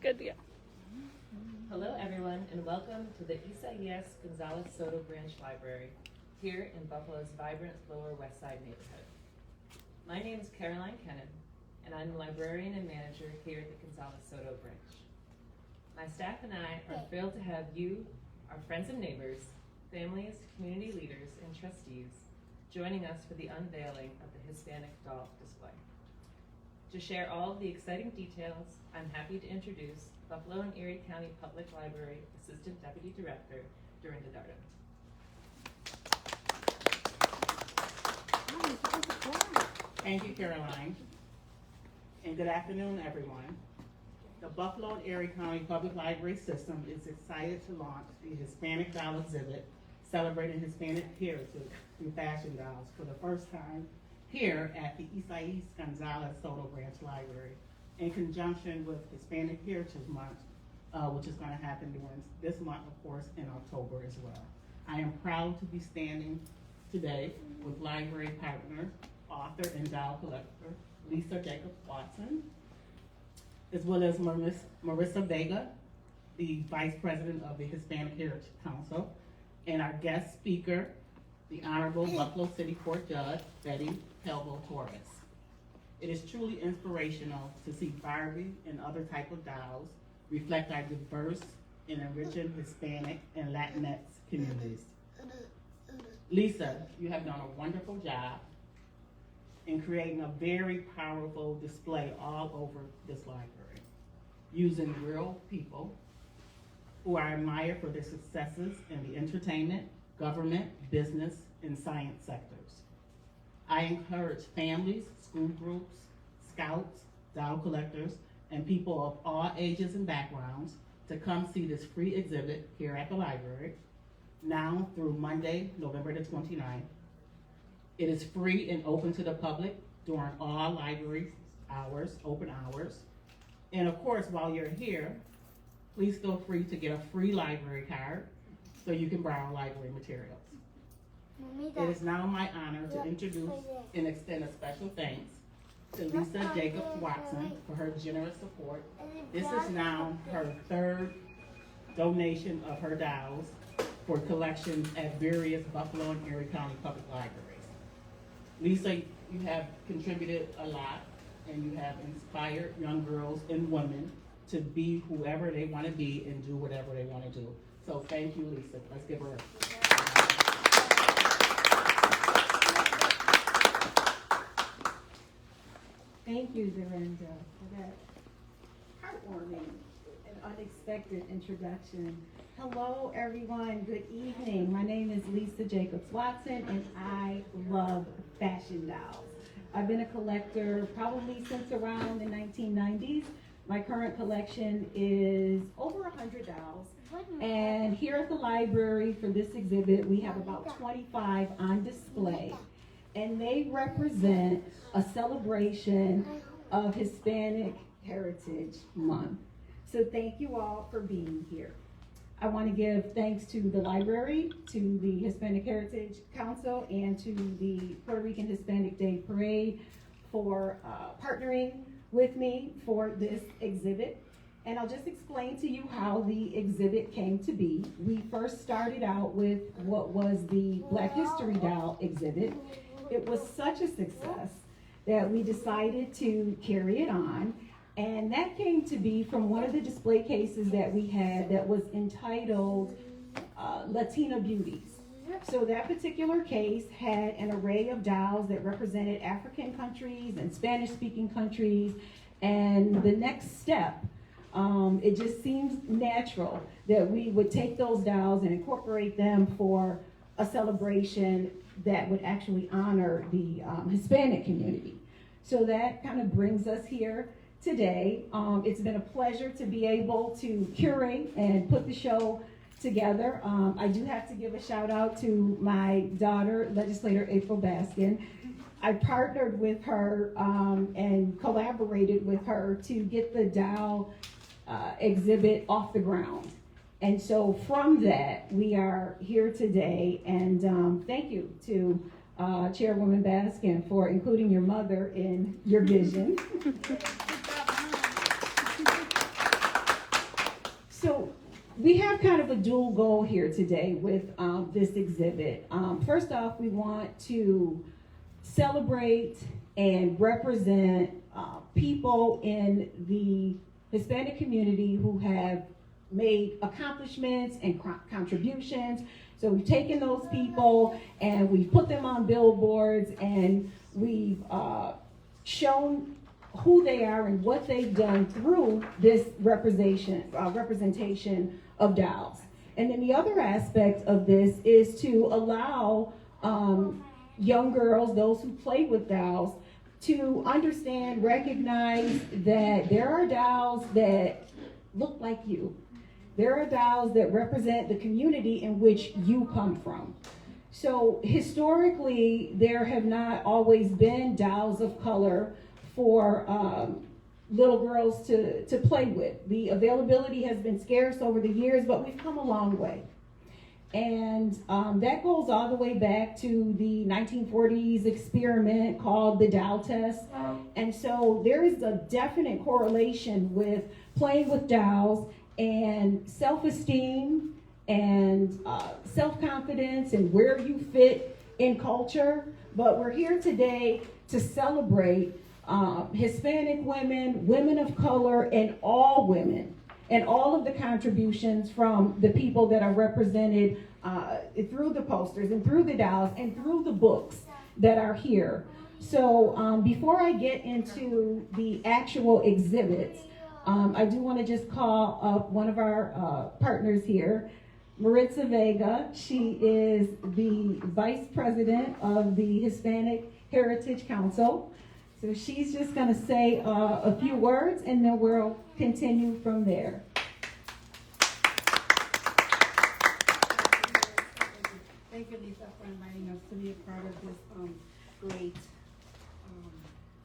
Good deal. Hello everyone and welcome to the Isaias Gonzalez Soto Branch Library here in Buffalo's vibrant Lower West Side neighborhood. My name is Caroline Kennan and I'm the librarian and manager here at the Gonzalez Soto Branch. My staff and I are thrilled to have you, our friends and neighbors, families, community leaders, and trustees joining us for the unveiling of the Hispanic doll display. To share all of the exciting details, I'm happy to introduce Buffalo and Erie County Public Library Assistant Deputy Director, Dorinda Darden. Thank you, Caroline. And good afternoon, everyone. The Buffalo and Erie County Public Library System is excited to launch the Hispanic Doll exhibit celebrating Hispanic heritage through fashion dolls for the first time here at the Isaias Gonzalez Soto Branch Library in conjunction with Hispanic Heritage Month, which is going to happen during this month, of course, in October as well. I am proud to be standing today with library partner, author, and doll collector, Lisa Jacobs Watson, as well as Marissa Vega, the Vice President of the Hispanic Heritage Council, and our guest speaker, the Honorable Buffalo City Court Judge, Betty Pelvo Torres. It is truly inspirational to see Barbie and other type of dolls reflect our diverse and enriching Hispanic and Latinx communities. Lisa, you have done a wonderful job in creating a very powerful display all over this library, using real people who I admire for their successes in the entertainment, government, business, and science sectors. I encourage families, school groups, scouts, doll collectors, and people of all ages and backgrounds to come see this free exhibit here at the library, now through Monday, November the 29th. It is free and open to the public during all library hours, open hours. And of course, while you're here, please feel free to get a free library card so you can borrow library materials. It is now my honor to introduce and extend a special thanks to Lisa Jacobs Watson for her generous support. This is now her third donation of her dolls for collections at various Buffalo and Erie County Public Libraries. Lisa, you have contributed a lot and you have inspired young girls and women to be whoever they want to be and do whatever they want to do. So thank you, Lisa. Let's give her a Thank you, Dorinda, for that heartwarming and unexpected introduction. Hello, everyone. Good evening. My name is Lisa Jacobs Watson, and I love fashion dolls. I've been a collector probably since around the 1990s. My current collection is over 100 dolls. And here at the library for this exhibit, we have about 25 on display. And they represent a celebration of Hispanic Heritage Month. So thank you all for being here. I want to give thanks to the library, to the Hispanic Heritage Council, and to the Puerto Rican Hispanic Day Parade for partnering with me for this exhibit. And I'll just explain to you how the exhibit came to be. We first started out with what was the Black History Doll exhibit. It was such a success that we decided to carry it on. And that came to be from one of the display cases that we had that was entitled Latina Beauties. So that particular case had an array of dolls that represented African countries and Spanish-speaking countries. And the next step, it just seems natural that we would take those dolls and incorporate them for a celebration that would actually honor the Hispanic community. So that kind of brings us here today. It's been a pleasure to be able to curate and put the show together. I do have to give a shout out to my daughter, legislator April Baskin. I partnered with her and collaborated with her to get the doll exhibit off the ground. And so from that, we are here today, and thank you to Chairwoman Baskin for including your mother in your vision. So we have kind of a dual goal here today with this exhibit. First off, we want to celebrate and represent people in the Hispanic community who have made accomplishments and contributions. So we've taken those people and we've put them on billboards and we've shown who they are and what they've done through this representation of DAOs. And then the other aspect of this is to allow young girls, those who play with DAOs, to understand, recognize that there are DAOs that look like you. There are DAOs that represent the community in which you come from. So historically, there have not always been DAOs of color for little girls to play with. The availability has been scarce over the years, but we've come a long way. And that goes all the way back to the 1940s experiment called the DAO test. And so there is a definite correlation with playing with DAOs and self-esteem and self-confidence and where you fit in culture. But we're here today to celebrate Hispanic women, women of color, and all women, and all of the contributions from the people that are represented through the posters and through the DAOs and through the books that are here. So before I get into the actual exhibits, I do want to just call up one of our partners here, Maritza Vega. She is the Vice President of the Hispanic Heritage Council. So she's just going to say a few words and then we'll continue from there. Thank you, Lisa, for inviting us to be a part of this great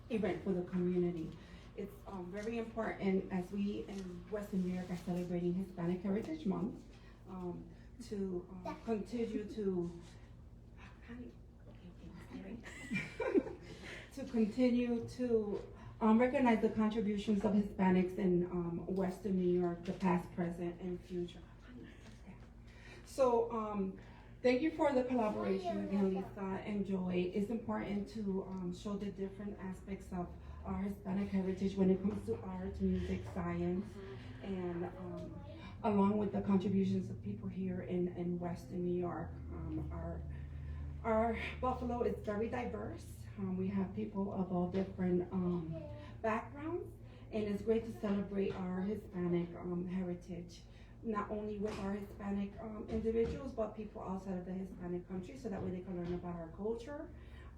event for the community. It's very important as we in Western New York are celebrating Hispanic Heritage Month to continue to recognize the contributions of Hispanics in Western New York, the past, present, and future. So thank you for the collaboration again, Lisa and Joy. It's important to show the different aspects of our Hispanic heritage when it comes to art, music, science, and along with the contributions of people here in Western New York. Our Buffalo is very diverse. We have people of all different backgrounds, and it's great to celebrate our Hispanic heritage, not only with our Hispanic individuals, but people outside of the Hispanic country, so that way they can learn about our culture,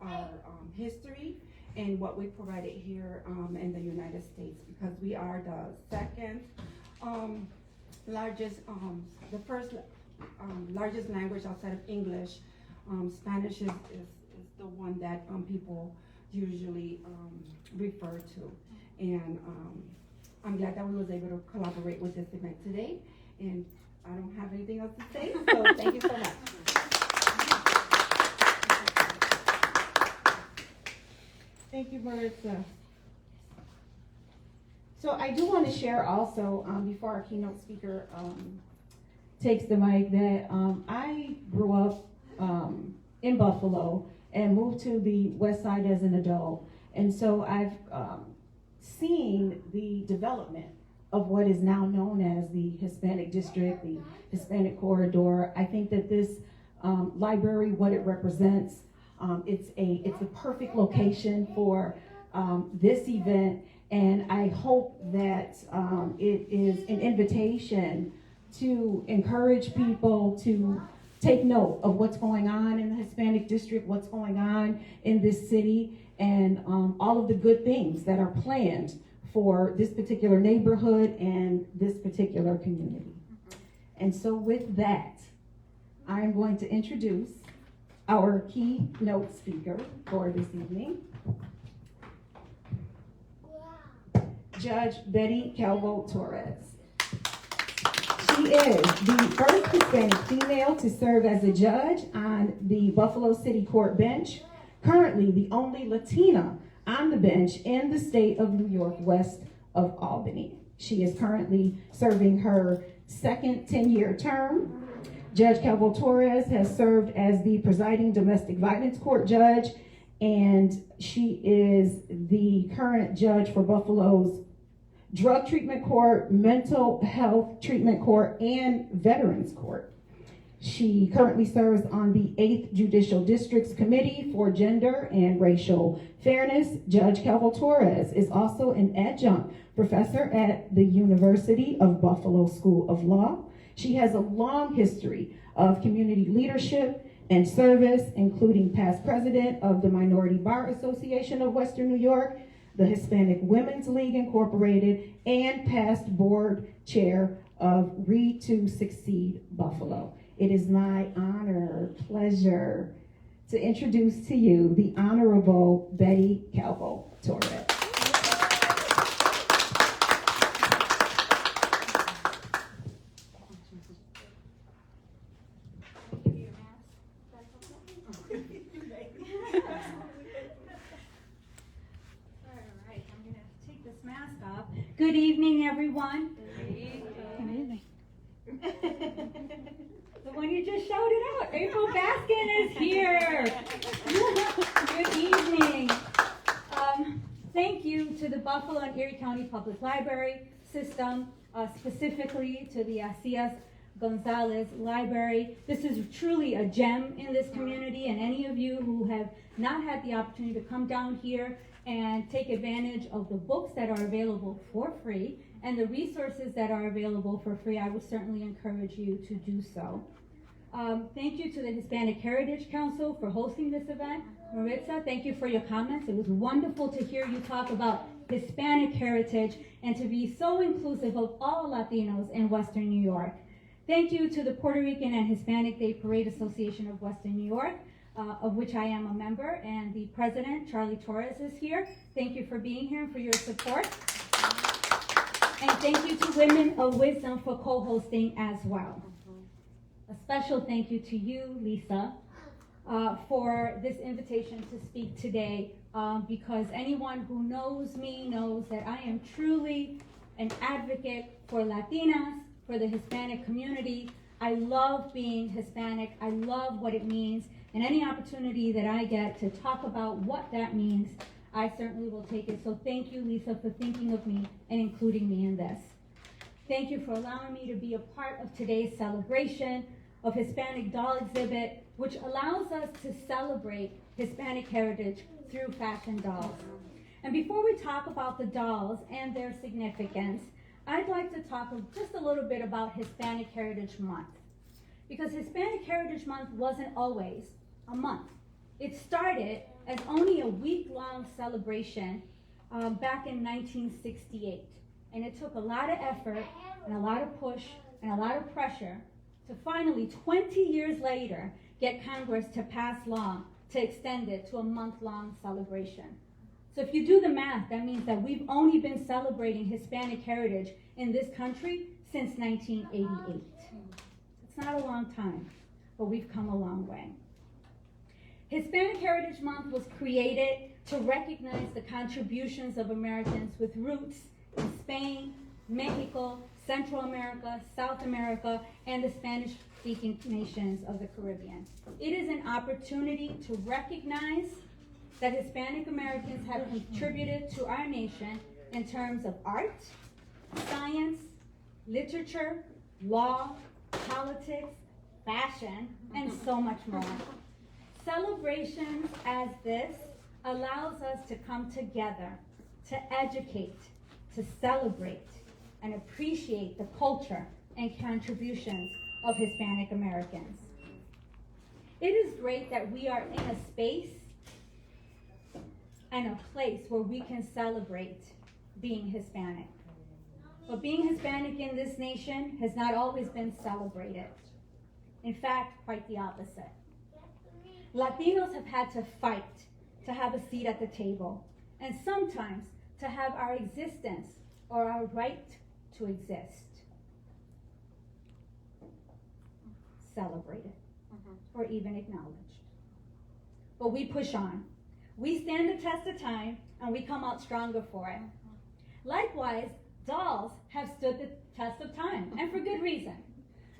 our history, and what we provided here in the United States, because we are the second largest, the first largest language outside of English. Spanish is the one that people usually refer to, and I'm glad that we was able to collaborate with this event today, and I don't have anything else to say, so thank you so much. Thank you, Maritza. So I do want to share also, before our keynote speaker takes the mic, that I grew up in Buffalo and moved to the West Side as an adult. And so I've seen the development of what is now known as the Hispanic District, the Hispanic Corridor. I think that this library, what it represents, it's a perfect location for this event, and I hope that it is an invitation to encourage people to take note of what's going on in the Hispanic District, what's going on in this city, and all of the good things that are planned for this particular neighborhood and this particular community. And so with that, I'm going to introduce our keynote speaker for this evening, Judge Betty Calvo-Torres. She is the first Hispanic female to serve as a judge on the Buffalo City Court bench, currently the only Latina on the bench in the state of New York west of Albany. She is currently serving her second 10-year term. Judge Calvo Torres has served as the presiding domestic violence court judge, and she is the current judge for Buffalo's drug treatment court, mental health treatment court, and veterans court. She currently serves on the 8th Judicial District's Committee for Gender and Racial Fairness. Judge Calvo Torres is also an adjunct professor at the University of Buffalo School of Law. She has a long history of community leadership and service, including past president of the Minority Bar Association of Western New York, the Hispanic Women's League Incorporated, and past board chair of Read to Succeed Buffalo. It is my honor, pleasure to introduce to you the Honorable Betty Calvo Torres. Good evening, everyone. Good evening. The one you just shouted out, April Baskin is here. Good evening. Thank you to the Buffalo and Erie County Public Library system, specifically to the Acias Gonzalez Library. This is truly a gem in this community, and any of you who have not had the opportunity to come down here and take advantage of the books that are available for free and the resources that are available for free, I would certainly encourage you to do so. Thank you to the Hispanic Heritage Council for hosting this event. Maritza, thank you for your comments. It was wonderful to hear you talk about Hispanic heritage and to be so inclusive of all Latinos in Western New York. Thank you to the Puerto Rican and Hispanic Day Parade Association of Western New York, of which I am a member, and the president, Charlie Torres, is here. Thank you for being here and for your support. And thank you to Women of Wisdom for co-hosting as well. A special thank you to you, Lisa, for this invitation to speak today, because anyone who knows me knows that I am truly an advocate for Latinas, for the Hispanic community. I love being Hispanic. I love what it means. And any opportunity that I get to talk about what that means, I certainly will take it. So thank you, Lisa, for thinking of me and including me in this. Thank you for allowing me to be a part of today's celebration of Hispanic Doll Exhibit, which allows us to celebrate Hispanic heritage through fashion dolls. And before we talk about the dolls and their significance, I'd like to talk just a little bit about Hispanic Heritage Month. Because Hispanic Heritage Month wasn't always a month. It started as only a week-long celebration back in 1968. And it took a lot of effort and a lot of push and a lot of pressure to finally, 20 years later, get Congress to pass law to extend it to a month-long celebration. So if you do the math, that means that we've only been celebrating Hispanic heritage in this country since 1988. It's not a long time, but we've come a long way. Hispanic Heritage Month was created to recognize the contributions of Americans with roots in Spain, Mexico, Central America, South America, and the Spanish-speaking nations of the Caribbean. It is an opportunity to recognize that Hispanic Americans have contributed to our nation in terms of art, science, literature, law, politics, fashion, and so much more. Celebrations as this allows us to come together, to educate, to celebrate, and appreciate the culture and contributions of Hispanic Americans. It is great that we are in a space and a place where we can celebrate being Hispanic. But being Hispanic in this nation has not always been celebrated. In fact, quite the opposite. Latinos have had to fight to have a seat at the table, and sometimes to have our existence or our right to exist celebrated or even acknowledged. But we push on. We stand the test of time, and we come out stronger for it. Likewise, dolls have stood the test of time, and for good reason.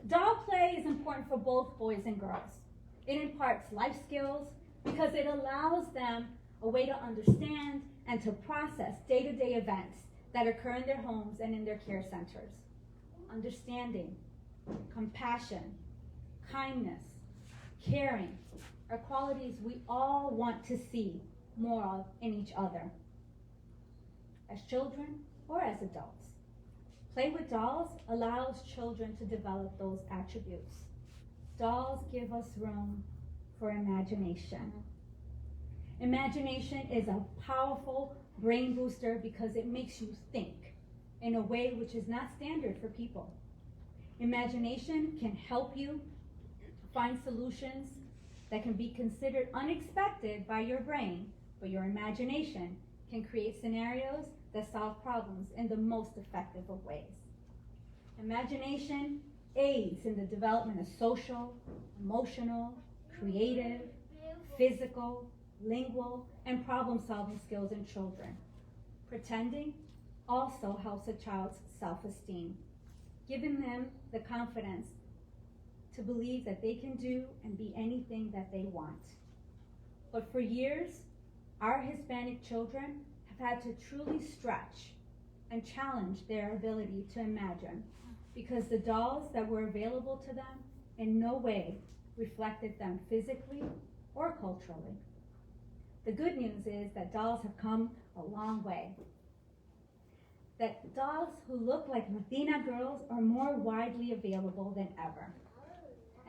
Doll play is important for both boys and girls. It imparts life skills because it allows them a way to understand and to process day-to-day events that occur in their homes and in their care centers. Understanding, compassion, kindness, caring are qualities we all want to see more of in each other, as children or as adults. Play with dolls allows children to develop those attributes. Dolls give us room for imagination. Imagination is a powerful brain booster because it makes you think in a way which is not standard for people. Imagination can help you find solutions that can be considered unexpected by your brain, but your imagination can create scenarios that solve problems in the most effective of ways. Imagination aids in the development of social, emotional, creative, physical, lingual, and problem-solving skills in children. Pretending also helps a child's self-esteem, giving them the confidence to believe that they can do and be anything that they want. But for years, our Hispanic children have had to truly stretch and challenge their ability to imagine because the dolls that were available to them in no way reflected them physically or culturally. The good news is that dolls have come a long way. That dolls who look like Latina girls are more widely available than ever.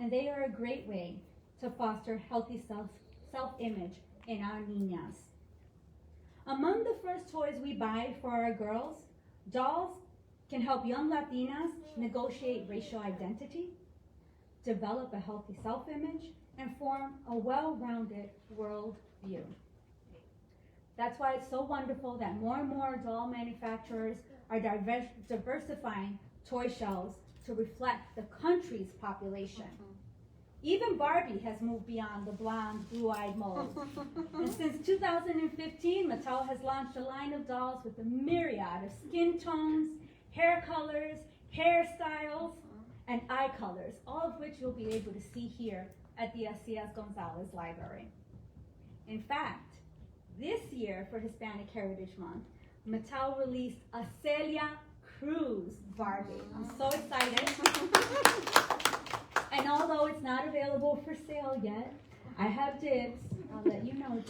And they are a great way to foster healthy self-image in our niñas. Among the first toys we buy for our girls, dolls can help young Latinas negotiate racial identity, develop a healthy self-image, and form a well-rounded world view. That's why it's so wonderful that more and more doll manufacturers are diversifying toy shelves to reflect the country's population. Even Barbie has moved beyond the blonde, blue-eyed mold. And since 2015, Mattel has launched a line of dolls with a myriad of skin tones, hair colors, hairstyles, and eye colors, all of which you'll be able to see here at the S.C.S. Gonzalez Library. In fact, this year for Hispanic Heritage Month, Mattel released a Celia Cruz Barbie. I'm so excited. And although it's not available for sale yet, I have dibs. I'll let you know.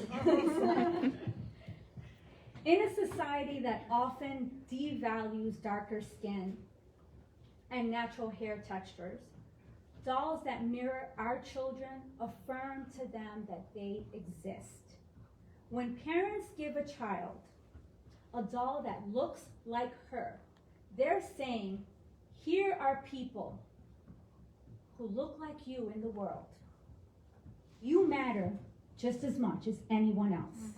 In a society that often devalues darker skin and natural hair textures, dolls that mirror our children affirm to them that they exist. When parents give a child a doll that looks like her, they're saying, here are people who look like you in the world. You matter just as much as anyone else.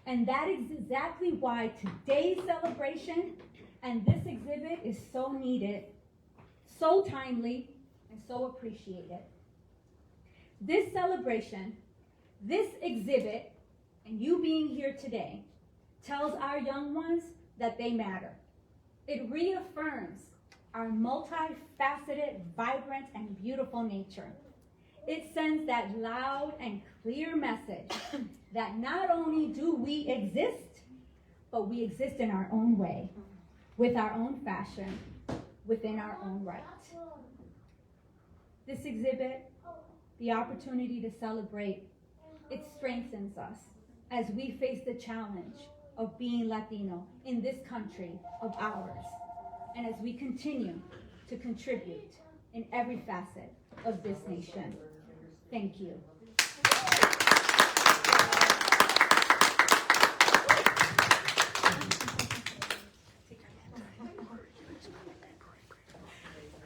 And that is exactly why today's celebration and this exhibit is so needed, so timely, and so appreciated. This celebration, this exhibit, and you being here today tells our young ones that they matter. It reaffirms our multifaceted, vibrant, and beautiful nature. It sends that loud and clear message that not only do we exist, but we exist in our own way, with our own fashion, within our own right. This exhibit, the opportunity to celebrate, it strengthens us as we face the challenge of being Latino in this country of ours, and as we continue to contribute in every facet of this nation. Thank you.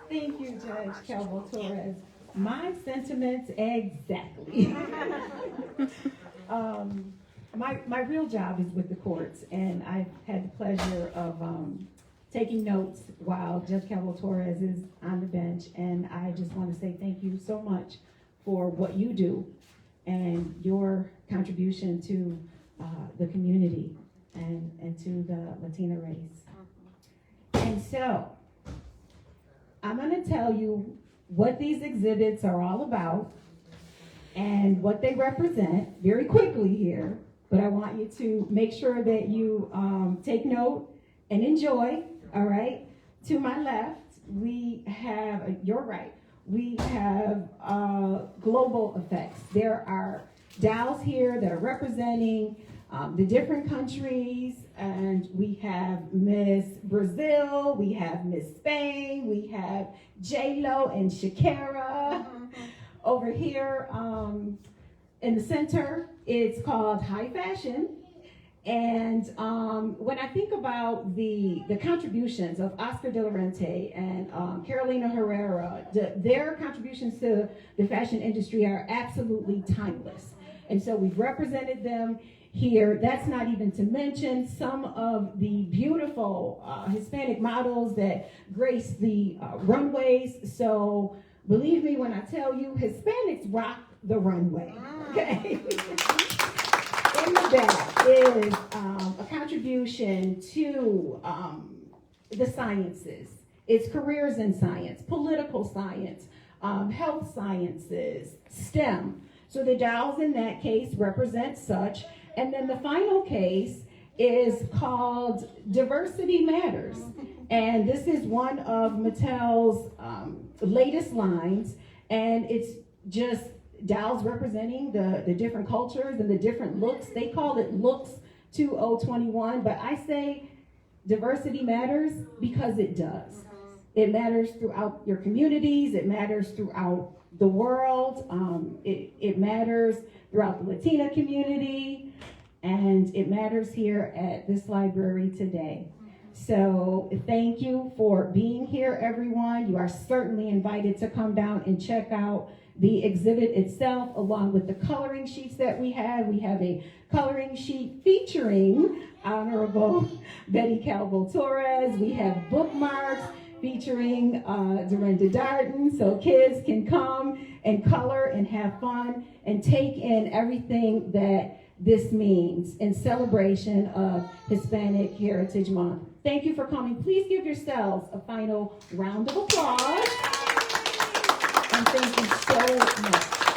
Thank you, Judge Calvo Torres. My sentiments exactly. My real job is with the courts, and I've had the pleasure of taking notes while Judge Calvo Torres is on the bench, and I just want to say thank you so much for what you do and your contribution to the community and to the Latina race. And so, I'm going to tell you what these exhibits are all about and what they represent very quickly here, but I want you to make sure that you take note and enjoy, all right? To my left, we have, you're right, we have global effects. There are dowels here that are representing the different countries, and we have Miss Brazil, we have Miss Spain, we have J-Lo and Shakira. Over here in the center, it's called High Fashion. And when I think about the contributions of Oscar de la Renta and Carolina Herrera, their contributions to the fashion industry are absolutely timeless. And so we've represented them here. That's not even to mention some of the beautiful Hispanic models that grace the runways. So believe me when I tell you, Hispanics rock the runway, okay? In the back is a contribution to the sciences. It's careers in science, political science, health sciences, STEM. So the dowels in that case represent such. And then the final case is called Diversity Matters. And this is one of Mattel's latest lines. And it's just dowels representing the different cultures and the different looks. They call it Looks 2021, but I say diversity matters because it does. It matters throughout your communities. It matters throughout the world. It matters throughout the Latina community, and it matters here at this library today. So thank you for being here, everyone. You are certainly invited to come down and check out the exhibit itself, along with the coloring sheets that we have. We have a coloring sheet featuring Honorable Betty Calvo Torres. We have bookmarks featuring Dorinda Darden, so kids can come and color and have fun and take in everything that this means in celebration of Hispanic Heritage Month. Thank you for coming. Please give yourselves a final round of applause. And thank you so much.